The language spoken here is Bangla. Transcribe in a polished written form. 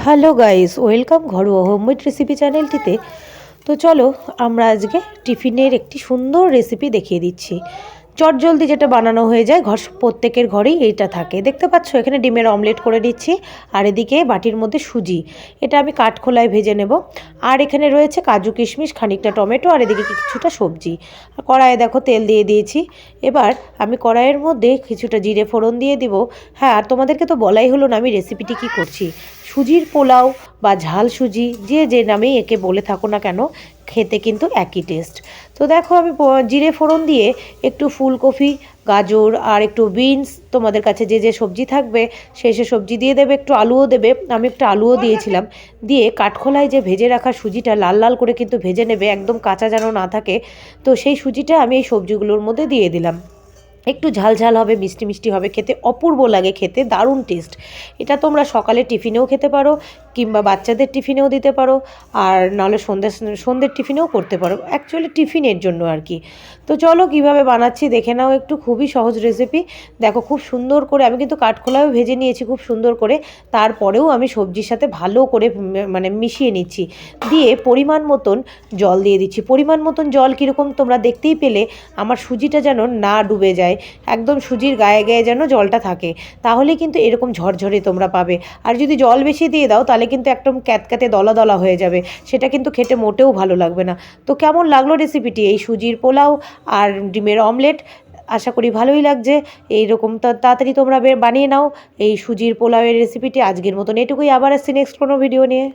হ্যালো গাইস, ওয়েলকাম ঘরোয়া হোমমেড রেসিপি চ্যানেলটিতে। তো চলো আমরা আজকে টিফিনের একটি সুন্দর রেসিপি দেখিয়ে দিচ্ছি। চটজলদি যেটা বানানো হয়ে যায়, প্রত্যেকের ঘরেই এইটা থাকে। দেখতে পাচ্ছ এখানে ডিমের অমলেট করে দিচ্ছি, আর এদিকে বাটির মধ্যে সুজি, এটা আমি কাঠখোলায় ভেজে নেব। আর এখানে রয়েছে কাজু কিশমিশ, খানিকটা টমেটো, আর এদিকে কিছুটা সবজি। কড়াইয়ে দেখো তেল দিয়ে দিয়েছি। এবার আমি কড়াইয়ের মধ্যে কিছুটা জিরে ফোড়ন দিয়ে দিব। হ্যাঁ, আর তোমাদেরকে তো বলাই হলো না আমি রেসিপিটি কী করছি। সুজির পোলাও বা ঝাল সুজি, যে নামেই একে বলে থাকো না কেন, খেতে কিন্তু একই টেস্ট। তো দেখো আমি জিরে ফোড়ন দিয়ে একটু ফুলকপি, গাজর আর একটু বিনস, তোমাদের কাছে যে সবজি থাকবে সেই সবজি দিয়ে দেবে, একটু আলুও দেবে। আমি একটু আলুও দিয়েছিলাম। দিয়ে কাঠখোলায় যে ভেজে রাখা সুজিটা লাল লাল করে কিন্তু ভেজে নেবে, একদম কাঁচা যেন না থাকে। তো সেই সুজিটা আমি এই সবজিগুলোর মধ্যে দিয়ে দিলাম। একটু ঝাল ঝাল হবে, মিষ্টি মিষ্টি হবে, খেতে অপূর্ব লাগে, খেতে দারুণ টেস্ট। এটা তোমরা সকালে টিফিনেও খেতে পারো, কিংবা বাচ্চাদের টিফিনেও দিতে পারো, আর নাহলে সন্ধ্যের টিফিনেও করতে পারো, অ্যাকচুয়ালি টিফিনের জন্য আর কি। তো চলো কীভাবে বানাচ্ছি দেখে নাও একটু। খুবই সহজ রেসিপি। দেখো খুব সুন্দর করে আমি কিন্তু কাঠখোলাও ভেজে নিয়েছি খুব সুন্দর করে। তারপরেও আমি সবজির সাথে ভালো করে মানে মিশিয়ে নিচ্ছি। দিয়ে পরিমাণ মতন জল দিয়ে দিচ্ছি। পরিমাণ মতন জল কীরকম তোমরা দেখতেই পেলে। আমার সুজিটা যেন না ডুবে যায়, একদম সুজির গায়ে গায়ে যেন জলটা থাকে, তাহলে কিন্তু এরকম ঝরঝরে তোমরা পাবে। আর যদি জল বেশি দিয়ে দাও তাহলে কিন্তু একদম ক্যাতক্যাতে দলা দলা হয়ে যাবে, সেটা কিন্তু খেতে মোটেও ভালো লাগবে না। তো কেমন লাগলো রেসিপিটি, এই সুজির পোলাও আর ডিমের অমলেট? আশা করি ভালোই লাগছে। এইরকম তাড়াতাড়ি তোমরা বানিয়ে নাও এই সুজির পোলাওয়ের রেসিপিটি। আজকের মতন এটুকুই, আবার আসছি নেক্সট কোনো ভিডিও নিয়ে।